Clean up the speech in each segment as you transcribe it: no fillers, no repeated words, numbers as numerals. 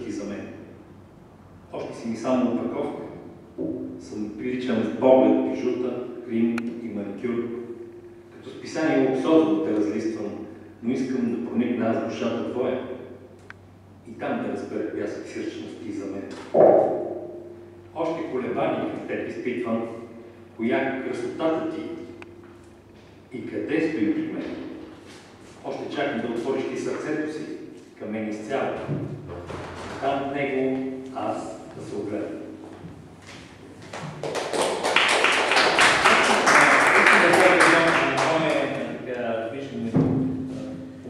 и за мен. Още си ми само опаковка. Съм приличан с поглед, бижута, грим и маникюр. Като списание луксозно те разлиствам, но искам да проникна аз душата твоя и там да разбера коя са сърчности за мен. Още колебания в теб изпитвам, коя е красотата ти и къде стои при мен. Още чакам да отвориш ти сърцето си към мен изцяло. Там в него аз да се огледам.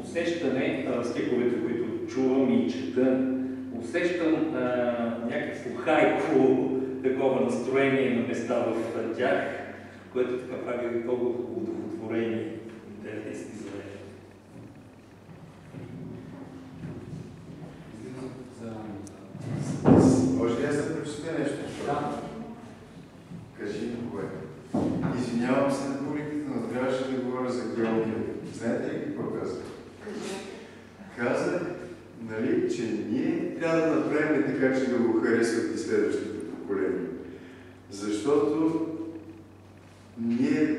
Усещане, стиховете, които чувам и чета, усещам някакво хайко такова настроение на места в тях, което така прави толкова удовлетворение и интересни за мен. Може ли аз да прочета нещо? Да. Кажи ми кое. Извинявам се на публиката, но трябваше да говоря за Георгия. Знаете ли какво казах? Казах, нали, че ние трябва да направим така, че да го харесват и следващите поколения. Защото ние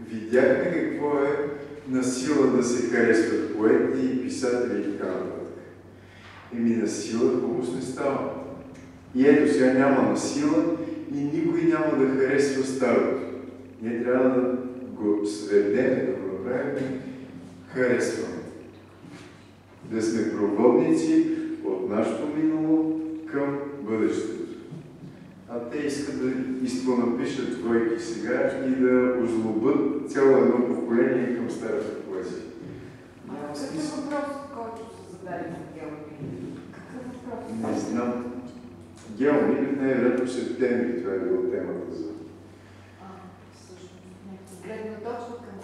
видяхме какво е насила да се харесват поети, писатели и така нататък. На сила хубаво не става. И ето сега няма насила и никой няма да харесва старото. Ние трябва да го сведем, да го направим харесваме. Да сме проводници от нашето минало към бъдещето. А те искат да изпонапишат двойки сега и да озлобят цяло едно поколение към старата поезия. Какъв въпрос, който се зададе за Георгий? Какъв въпрос? Не знам. Георгий най-вероятно в септември, това е било темата за... Всъщност, някаква гледна точка към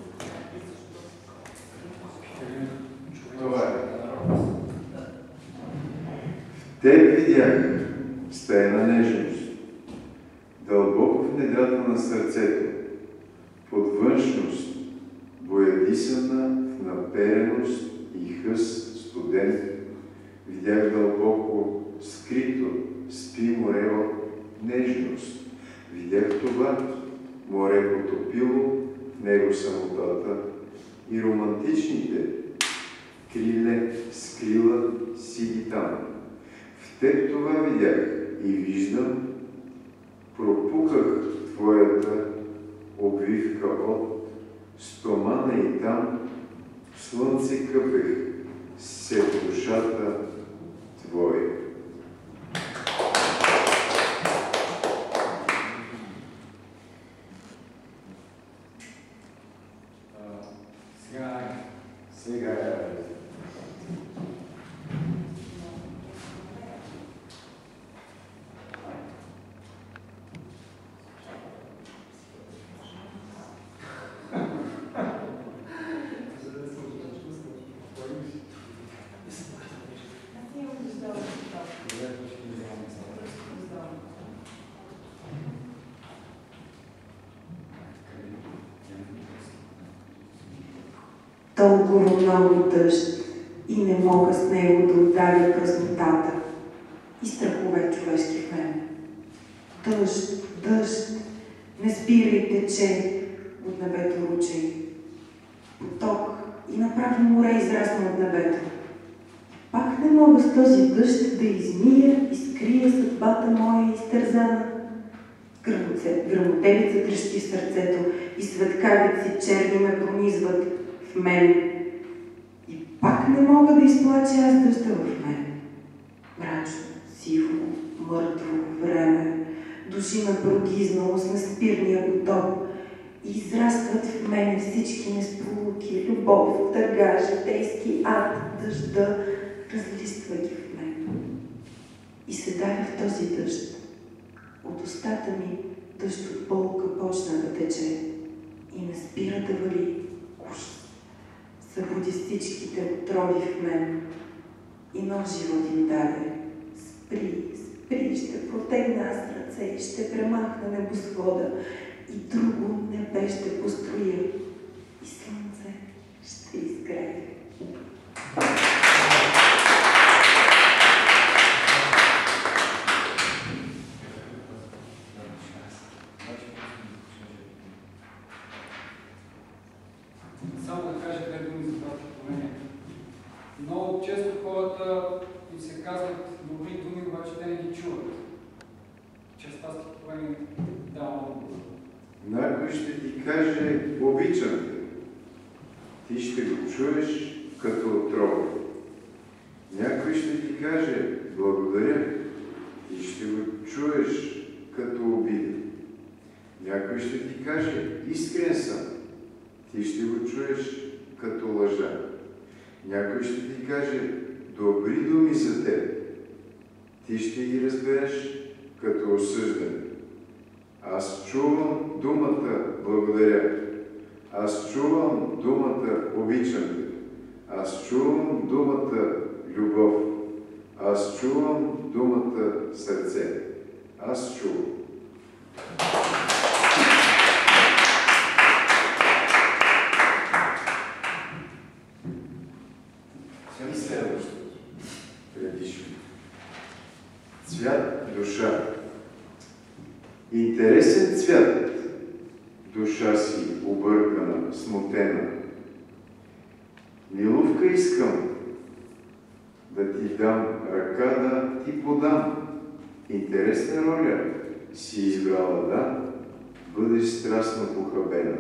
Това е. Те видях стена нежност, дълбоко в недрата на сърцето, под външност, боядисана в напереност и хъс студен. Видях дълбоко, скрито, спи морева нежност. Видях това, море потопило, в него самотата и романтичните криле скрила сиди там. В теб това видях и виждам, пропуках твоята обвивка от стомана и там в слънце къпех се душата твоя. Сега е. Толкова много дъжд и не мога с него да ударя празнотата и страхове човешки в мен. Дъжд, дъжд, не спирай тече от небето ручей. Поток и направо море израсна от небето. Пак не мога с този дъжд да измия и скрия съдбата моя изтързана. Грамотевица трещи в сърцето и светкавици черни ме пронизват в мен. И пак не мога да изплача аз дъжда в мен. Мрачно, сиво, мъртво време, души ме прогизнало с неспирния потоп и израстват в мене всички несполуки, любов, тъга, житейски ад, дъжда, разлиства ги в мен. И се давя в този дъжд. От устата ми дъжд от болка почна да тече и не спира да вали. Уж събуди всичките отрови в мен и нов живот им даде. Спри, спри, ще протегна аз ръце и ще премахна небосвода и друго небе ще построя и слънце ще изгрее. казват добри думи, обаче те не ги чуват. Честа стихотворение дава отговор. Някой ще ти каже обичам те. Ти ще го чуеш като отрова. Някой ще ти каже благодаря. Ти ще го чуеш като обида. Някой ще ти каже искрен съм. Ти ще го чуеш като лъжа. Някой ще ти каже добри думи за теб. Ти ще ги разбереш като осъждане. Аз чувам думата благодаря. Аз чувам думата обичам те. Аз чувам думата любов. Аз чувам думата сърце. Аз чувам. И следващото. Предишно. Цвят душа. Интересен цвят. Душа си объркана, смутена. Милувка искам да ти дам ръка, да ти подам. Интересна роля си избрала, да, бъдеш страстно похабена.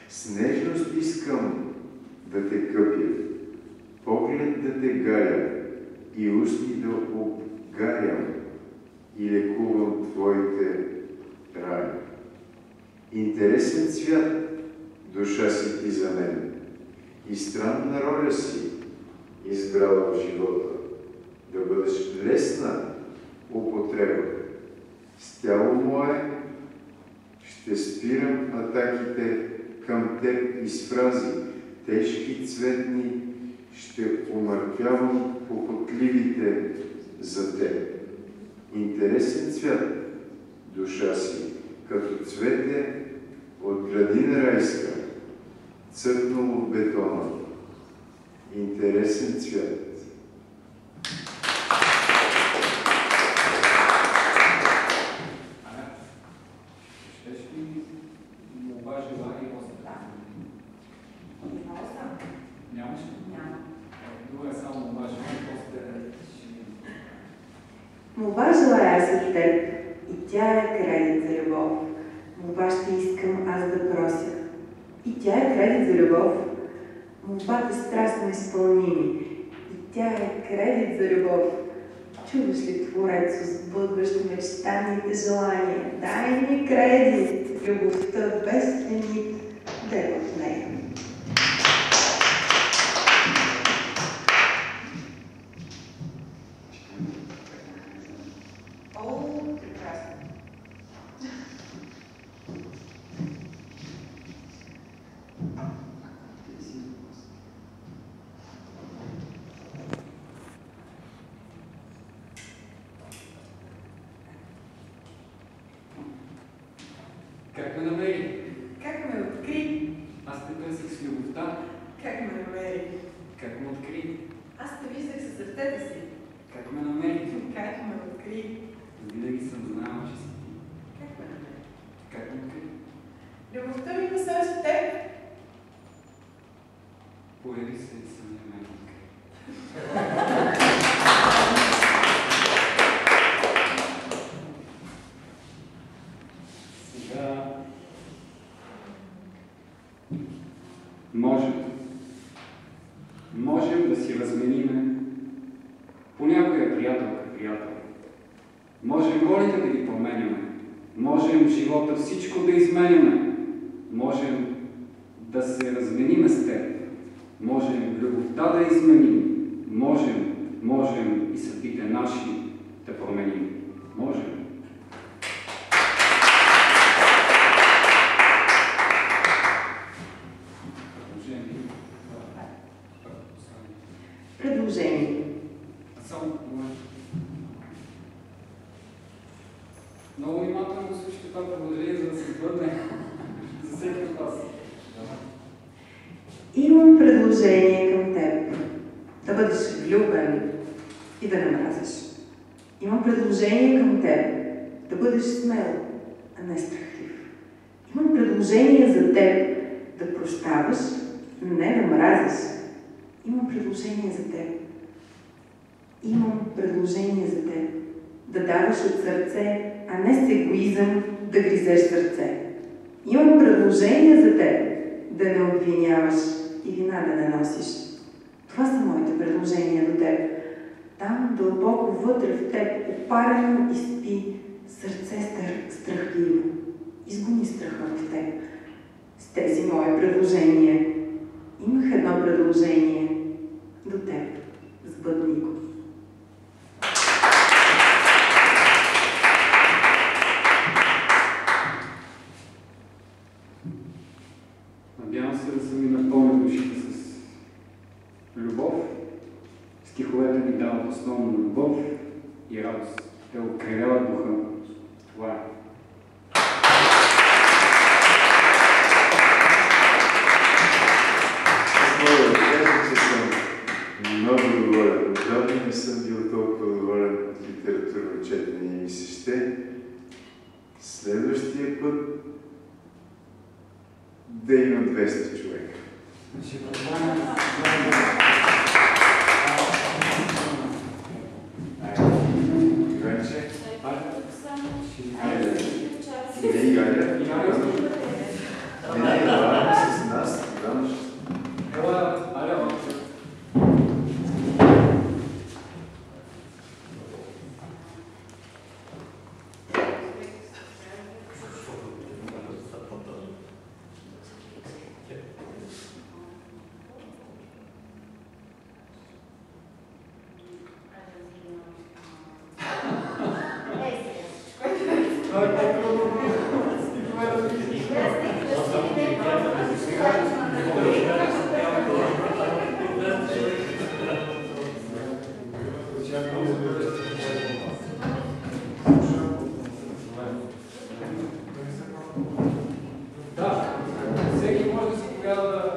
С нежност искам да те къпя, поглед да те галя и устни да обгарям и лекувам твоите рани. Интересен цвят душа си ти за мен и странна роля си избрала в живота, да бъдеш лесна употреба. С тяло мое ще спирам атаките към теб и с фрази, тежки цветни, ще умъртвявам похотливите за теб. Интересен цвят душа си, като цвете от градина райска, цъфнало в бетона. Интересен цвят. Щеш ли молба, желание и после? Нямаш ли? Няма. Друга е само молба, желание и после Молба желая аз от теб и тя е кредит за любов. Молба ще искам аз да прося и тя е кредит за любов. Молбата страстно изпълними и тя е кредит за любов. Чуваш ли, Творец, сбъдващ мечтаните желания? Дай ми кредит, любовта без лимит, да е в нея. О, прекрасно. Как ме намери? Как ме откри? Аз те търсих с любовта. Как ме намери? Как ме откри? Аз те виждах със сърцето си. Как ме намери? Как ме откри? Винаги съм знаела, че си ти. Как ме намери? Как ме откри? Любовта ми насочи теб. Появи се и самия мен откри. Сега можем да си размениме понякога приятел. Можем волите да ги променяме. Можем в живота всичко да изменяме. Можем да се размениме с теб. Можем любовта да изменим. Можем и съдбите наши да променим. Можем. Предложение. Само много внимателно го слушайте това предложение, за да се сбъдне за всеки от вас. Имам предложение към теб. Да бъдеш влюбен и да не мразиш. Имам предложение към теб. Да бъдеш смел, а не страхлив. Имам предложение за теб. Да прощаваш, не да мразиш. Имам предложение за теб. Имам предложение за теб. Да даваш от сърце, а не с егоизъм да гризеш сърце. Имам предложение за теб. Да не обвиняваш и вина да не носиш. Това са моите предложения до теб. Там дълбоко вътре в теб опарено изпи сърце страхливо. Изгони страха в теб. С тези мои предложения имах едно предложение до теб. Сбъдни го. Надявам се да съм ви напълнил душите с любов. Стиховете ми дават основно любов и радост. Те окриляват духа. Това е. Мога да кажа, че съм много доволен. Отдавна не съм бил толкова доволен от литературно четене и ми се ще следващия път да има 200 човека. Иванче? Не, Галя. Не, Галя с нас. Ела, аля, да, всеки може да се поява